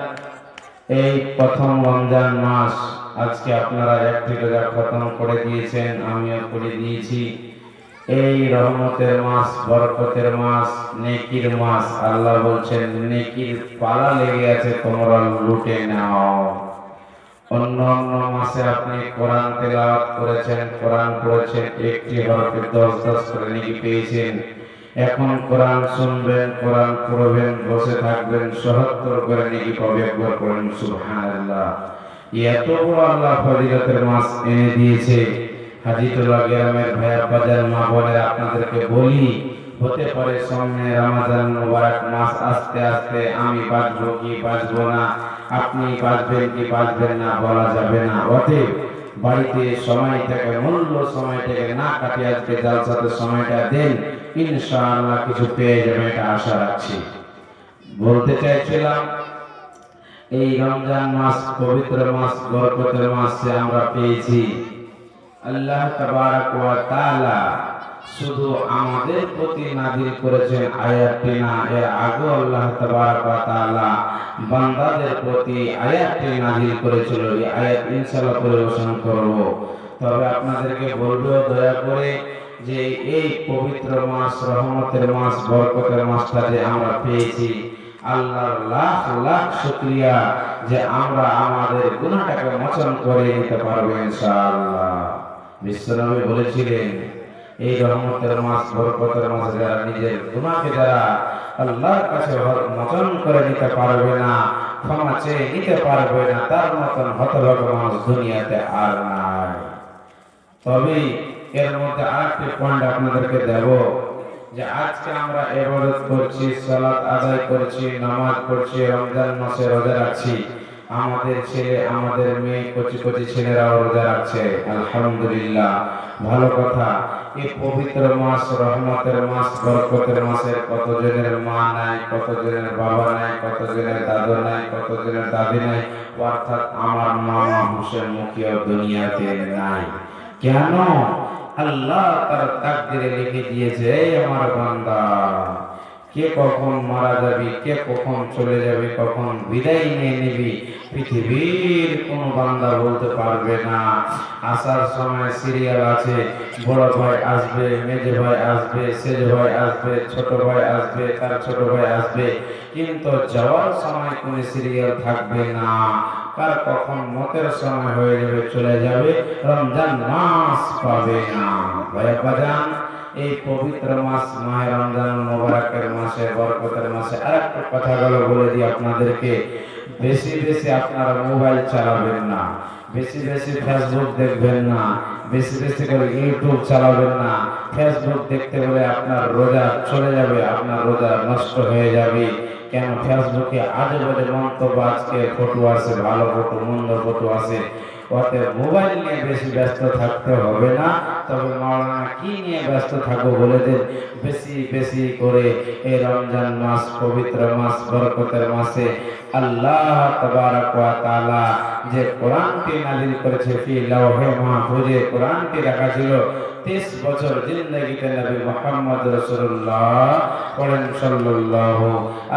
এই প্রথম রমজান মাস আজকে আপনারা একটি রোজা খতম করে দিয়েছেন, আমিও করে দিয়েছি। এই রহমতের মাস, বরকতের মাস, নেকির মাস। আল্লাহ বলছেন নেকির পালা লেগে আছে, তোমরা লুটে নাও। অন্য অন্য মাসে আপনি কোরআন তেলাওয়াত করেছেন, কোরআন পড়েছেন, একটি হরফে 10 করে নেকি পেয়েছেন। এখন কোরআন শুনবেন, কোরআন পড়বেন, বসে থাকবেন, ৭৭ করে নেকি পাবে। একবার পড়েন সুবহানাল্লাহ। এত বড় আল্লাহ ফজিলতের মাস এনে দিয়েছে। হাজিতুল্লাহ গ্রামের ভাই আব্বাজান মা বোনেরা, আপনাদেরকে বলি, হতে পারে সামনে রমাদান মুবারক মাস আসতে আসতে আমি বাঁচবো কি বাঁচবো না, আপনি বাঁচবেন কি বাঁচবেন না বলা যাবে না। অতএব বাড়িতে সময়টাকে, মূল্য সময়টাকে না কাটিয়ে আজকে জালসাতে সময়টা দেন, ইনশাআল্লাহ কিছু পেয়ে যাবে, এটা আশা রাখছি। বলতে চাইছিলাম এই রমজান মাস, পবিত্র মাস, বরকতের মাসে আমরা পেয়েছি আল্লাহ তাবারক ওয়া তাআলা শুধু আমাদের প্রতি নাযিল করেছেন আয়াতটি না, এর আগে আল্লাহ তাবারক ওয়া তাআলা বান্দাদের প্রতি আয়াতটি নাযিল করেছিল। এই আয়াত ইনশাআল্লাহ পরিবেশন করব। তবে আপনাদেরকে বলবো দয়া করে যে এই পবিত্র মাস, রহমতের মাস, বরকতের মাসটা যে আমরা পেয়েছি, আল্লাহর লাখ লাখ শুকরিয়া যে আমরা আমাদের গুনাহটাকে মোচন করে নিতে পারবো ইনশাআল্লাহ। বিশ্বনবী বলেছিলেন এই রহমতের মাস, বরকতের মাসে যারা নিজের গুনাহকে যারা আল্লাহর কাছে মোচন করে নিতে পারবে না, ক্ষমা চেয়ে নিতে পারবে না, তার মতন হতভাগা মানুষ দুনিয়াতে আর নাই। তবে এর মধ্যে আরেকটি পয়েন্ট আপনাদেরকে দেব যে আজকে আমরা ইবাদত করছি, সালাত আদায় করছি, নামাজ পড়ছি, রমজান মাসে রোজা রাখছি। আমাদের ছেলে, আমাদের মেয়ে, কচি কচি ছেলেরাও রোজা রাখছে, আলহামদুলিল্লাহ, ভালো কথা। এই পবিত্র মাস, রহমতের মাস, বরকতের মাসে কতজনের মা নাই, কতজনের বাবা নাই, কতজনের দাদু নাই, কতজনের দাদি নাই, অর্থাৎ আমার মামা হুসেন মুখিও দুনিয়াতে নাই। কেন? আল্লাহ তার তাকদীরে লিখে দিয়েছে, এই আমার বান্দা, কে কখন মারা যাবি, কে কখন চলে যাবে, কখন বিদায় নিয়ে নিবি, পৃথিবীর কোন বান্দা বলতে পারবে না। আসার সময় সিরিয়াল আছে, বড় ভাই আসবে, মেজে ভাই আসবে, সেজে ভাই আসবে, ছোট ভাই আসবে, তার ছোট ভাই আসবে, কিন্তু যাওয়ার সময় কোন সিরিয়াল থাকবে না। কার কখন মতের সময় হয়ে যাবে, চলে যাবে, রমজান মাস পাবে না। ভাই বাজান, এই পবিত্র মাস, মাহে রমজান মুবারকের মাসে, বরকতের মাসে আরেকটা কথাগুলো বলে দিই আপনাদেরকে। বেশি বেশি আপনারা মোবাইল চালাবেন না, বেশি বেশি ফেসবুক দেখবেন না, বেশি বেশি করে ইউটিউব চালাবেন না। ফেসবুক দেখতে গেলে আপনার রোজা চলে যাবে, আপনার রোজা নষ্ট হয়ে যাবে। কেন? ফেসবুকে আজে বাজে মন্তব্য, আজকে ফটো আছে, ভালো ফটো, মন্দ ফটো আছে। ওতে মোবাইল নিয়ে বেশি ব্যস্ত থাকতে হবে না। তবে মাওলানা কি নিয়ে ব্যস্ত থাকবো বলে দেন, বেশি বেশি করে এই রমজান মাস, পবিত্র মাস, বরকতের মাসে আল্লাহ তাবারক ওয়া তাআলা যে কোরআনটি নাযিল করেছে, ফি লাওহে মাহফুজে কোরআনটি রাখা ছিল। 30 বছর জিন্দেগিতে নবী মুহাম্মদ রাসূলুল্লাহ পড়েন সাল্লাল্লাহু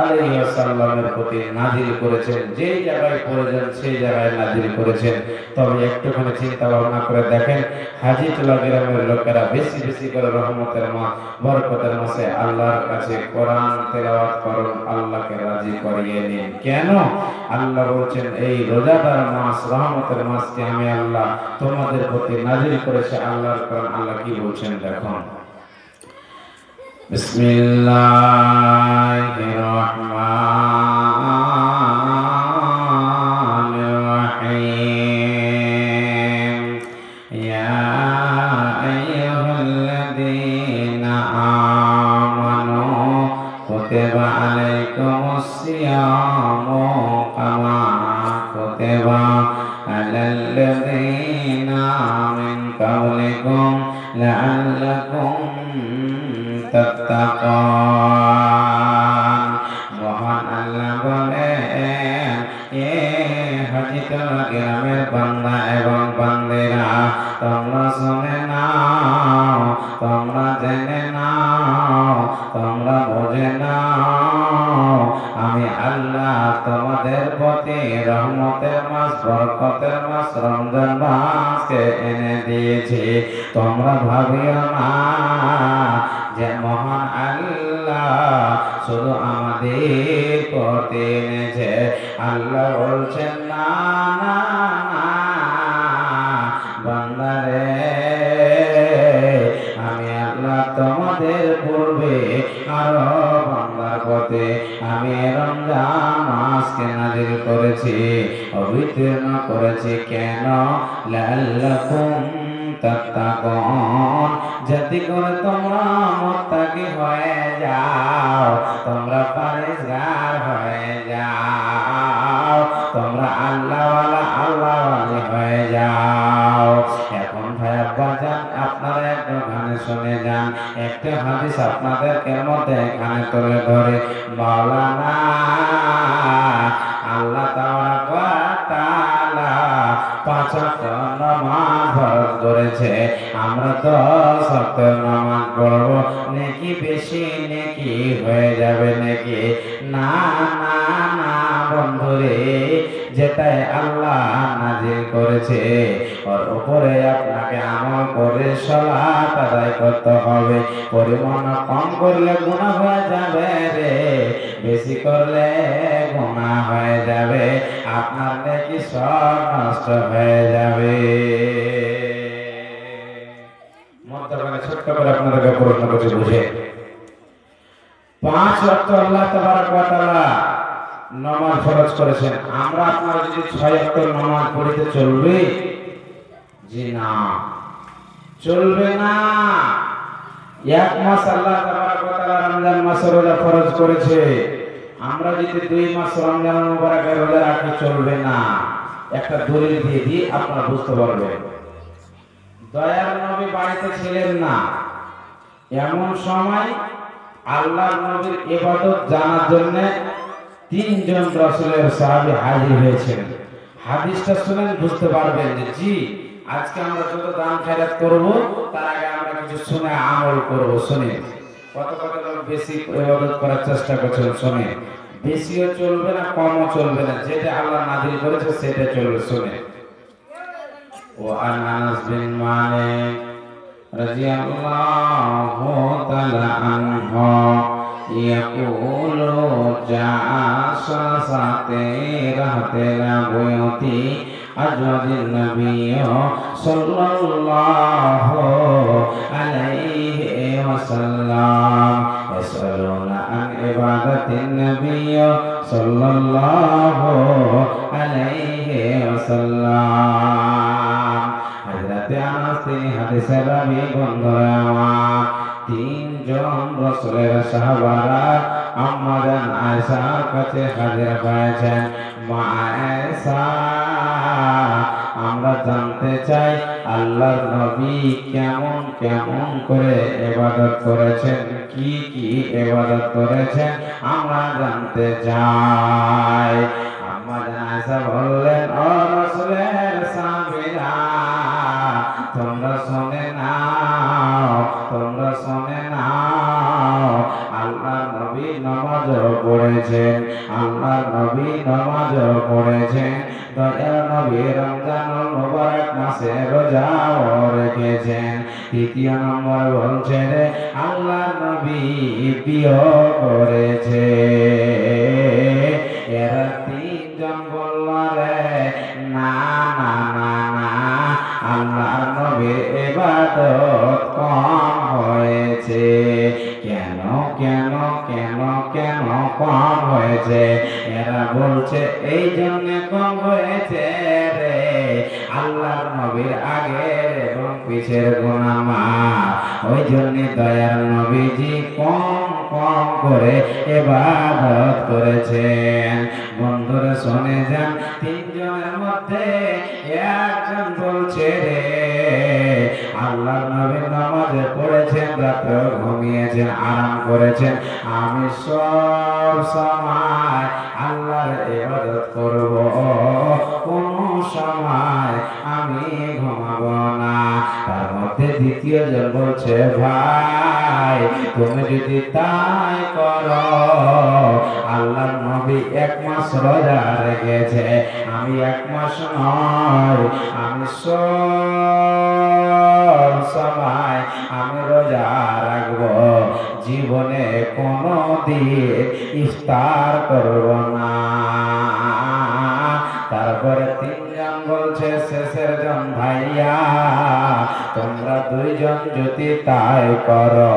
আলাইহি ওয়াসাল্লামের প্রতি নাযিল করেছেন। যেই জায়গায় প্রয়োজন সেই জায়গায় নাযিল করেছেন। তবে একটুখানি চিন্তা ভাবনা করে দেখেন, হাজিতুল্লাহ গ্রামের লোকেরা বেশি বেশি করে রহমতের মাস, বরকতের মাসে আল্লাহর কাছে কোরআন তেলাওয়াত করুন, আল্লাহকে রাজি করিয়ে নিন। কেন? আল্লাহ বলছেন এই রোজাদার মাস, রহমতের মাসকে আমি আল্লাহ তোমাদের প্রতি নাযিল করেছে। আল্লাহর কোরআন, আল্লাহ কি বলছেন দেখুন। বিসমিল্লাহির রহমানির রহিম। ইয়া আইয়ুহাল্লাযীনা আমানু কুতিবা আলাইকুমুস সিয়ামু কামা কুতিবা আলাল্লাযীনা মিন ক্বাবলিকুম লাআল্লাকুম তাত্তাকুন। মহান আল্লাহ বলেন, এ হাজিতুল্লাহ গ্রামের বান্দা এবং বান্দিরা, তোমরা শুনে নাও, তোমরা জেনে নাও, তোমরা বুঝে নাও, আমি আল্লাহ তোমাদের প্রতি রহমতের মাস, বরকতের মাস রমজান মাসকে এনে দিয়েছি। তোমরা ভাবিও না যে মহান আল্লাহ শুধু আমাদের প্রতি এনেছে। আল্লাহ বলছেন না না না বান্দারে, আমি আল্লাহ তোমাদের পূর্বে আরো বান্দার পথে আমি রমজান মাসকে নাযিল করেছি, অবতীর্ণ করেছি। কেন? লাআল্লাকুম তাত্তাকুন, যাতে করে তোমরা মুত্তাকি হয়ে যাও, তোমরা পরহেজগার হয়ে যাও, তোমরা আল্লাহওয়ালা হয়ে যাও। এখন ভাই আব্বাজান আপনারা একটু গানে শুনে যান, একটা হাদিস আপনাদেরকে মধ্যে এখানে তুলে ধরে। মাওলানা আল্লাহ তাআলা 5 ওয়াক্ত নামাজ ফরজ করেছে। আমরা 10 ওয়াক্ত নামাজ পড়ব, নেকি বেশি নেকি হয়ে যাবে নাকি? না না না বন্ধুরে, যেটাই আল্লাহ নাযিল করেছে ওর উপরে আপনাকে আমল করে সালাত আদায় করতে হবে। পরিমাণ কম করলে গুনাহ হয়ে যাবে রে, বেশি করলে গুনাহ হয়ে যাবে, আপনার নেকি সব নষ্ট হয়ে যাবে। মধ্যখানে ছোট্ট করে আপনাদেরকে প্রশ্ন করছি, বুঝে 5 ওয়াক্ত আল্লাহ তাবারক ওয়া তাআলা নামাজ ফরজ করেছেন। আমরা আপনারা যদি 6 ওয়াক্ত নামাজ পড়িতে চলবে? জি না, চলবে না। এক মাস আল্লাহ তাবারক ওয়া তাআলা রমজান মাসের রোজা ফরজ করেছে, আমরা যদি 2 মাস রমজান মুবারকের রোজা রাখি চলবে না। একটা দলিল দিয়ে দিই, আপনারা বুঝতে পারবেন। দয়ার নবী বাড়িতে ছিলেন না, এমন সময় আল্লাহর নবীর ইবাদত জানার জন্য 3 জন রাসূলের সাহাবী হাজির হয়েছেন। হাদিসটা শুনেন বুঝতে পারবেন যে জি আজকে আমরা যত দান খয়রাত করব তার আগে আমরা কিছু শুনে আমল করব। শুনে কত কত লোক বেশি ইবাদত করার চেষ্টা করছেন, শুনে বেশিও চলবে না কমও চলবে না, যেটা আল্লাহ নাযিল করেছে সেটা চলবে। শুনে وعن أنس بن مالك رضي الله تعالى عنه يقول جاء ساتيرة بيوت أزواج النبي صلى الله عليه وسلم يسألون عن عبادة النبي صلى الله عليه وسلم। হাদিসের রাবী বন্ধুরা, 3 জন রাসূলের সাহাবারা আম্মা জান আয়েশার কাছে হাজির হয়েছেন। মা আয়েশা, আমরা জানতে চাই আল্লাহর নবী কেমন কেমন করে ইবাদত করেছেন, কি কি ইবাদত করেছেন আমরা জানতে চাই। আম্মা জান আয়েশা বললেন, ও রাসূলের সাহাবীরা, তোমরা শুনে নাও, তোমরা শুনে নাও, আল্লাহর নবী নামাজও পড়েছেন, আল্লাহর নবী নামাজও পড়েছেন, দয়ার নবী রমজানুল মুবারক মাসে রোজাও রেখেছেন। 3 নম্বর বলছে রে আল্লাহর নবী বিয়ে করেছে। এরা 3 জন বলল রে না না না না, আল্লাহর নবীর ইবাদত কম হয়েছে। কেন কেন কেন কেন কম হয়েছে? এরা বলছে এই জন্য কম হয়েছে রে, আল্লাহর নবীর আগের এবং পিছের গুনাহ মাফ, ওই জন্য দয়ার নবীজি কম কম করে ইবাদত করেছেন। বন্ধুরা শুনে যান, 3 জনের মধ্যে একজন বলছে রে আল্লাহর নবী নামাজে পড়েছেন, রাতে ঘুমিয়েছেন, আরাম করেছেন, আমি সব সময় আল্লাহর ইবাদত করব, কোন সময় আমি ঘুমাবো না। তার মধ্যে 2য় জন বলছে ভাই চাই, তুমি যদি তাই করো। আল্লাহর নবী 1 মাস রোজা রেখেছে, আমি 1 মাস নয়, আমি সব সময় আমি রোজা রাখবো, জীবনে কোনো দিন ইফতার করব না। তারপরে 3 জন বলছে, শেষের জন ভাইয়া তোমরা 2 জন যদি তাই করো,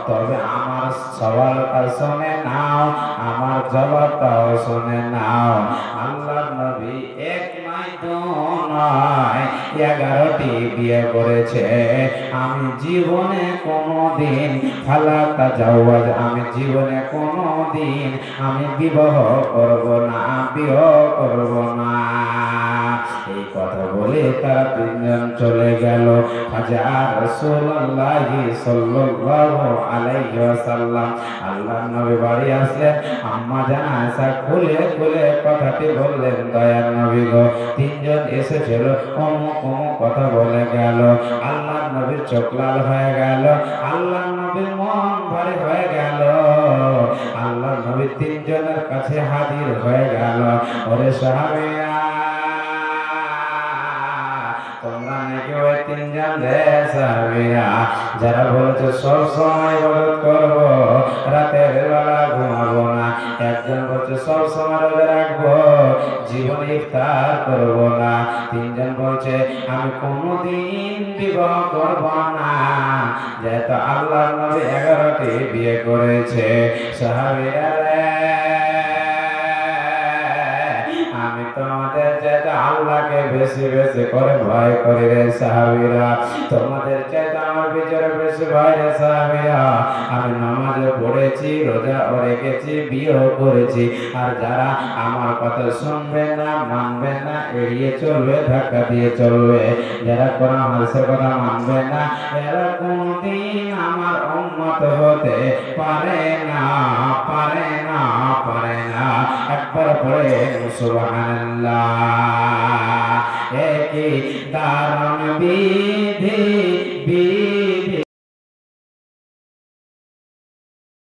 তবে আমার সওয়ালটা শুনে নাও, আমার জবাবটাও শুনে নাও। আল্লাহর নবী 1 নয় 2 নয় 11টি বিয়ে করেছে। আমি জীবনে কোনোদিন খালাতা জাওয়াজ, আমি জীবনে কোনোদিন আমি বিবাহ করব না, বিবাহ করব না। এই কথা বলে তারা 3 জন চলে গেল। খাজা রাসূলুল্লাহ সাল্লাল্লাহু আলাইহি ওয়াসাল্লাম আল্লাহর নবী বাড়ি আসলেন। আম্মা জান আয়েশা খুলে খুলে কথাটি বললেন, দয়ার নবী গো, 3 জন এসেছিল, অমুক অমুক কথা বলে গেল। আল্লাহর নবীর চোখ লাল হয়ে গেল, আল্লাহর নবীর মন ভারী হয়ে গেল। আল্লাহর নবী 3 জনের কাছে হাজির হয়ে গেল। ওরে সাহাবীরা, তোমরা নাকি ওই 3 জন সাহাবীরা যারা বলেছে সব সময় ইবাদত করব, রাতের বেলা ঘুমাবো না। একজন বলছে সব সময় রোজা রাখবো, জীবনে ইফতার করব না। 3 জন বলছে আমি কোনোদিন বিবাহ করব না। যেহেতু আল্লাহর নবী 11টি বিয়ে করেছে, সাহাবীরা আমি তোমাদের চাইতে আল্লাহকে বেশি বেশি করে ভয় করি রে সাহাবীরা, তোমাদের চাইতে আমার ভিতরে বেশি ভয় রে সাহাবীরা। আমি নামাজও পড়েছি, রোজাও রেখেছি, বিয়েও করেছি, আর যারা আমার কথা শুনবে না, মানবে না, এড়িয়ে চলবে, ধাক্কা দিয়ে চলবে, যারা কোরআন হাদিসের কথা মানবে না, এরা কোনদিন আমার উম্মত হতে পারে না, পারে না, পারে না। একবার পড়ে সুবহানাল্লাহ। একই দারুণ বিধি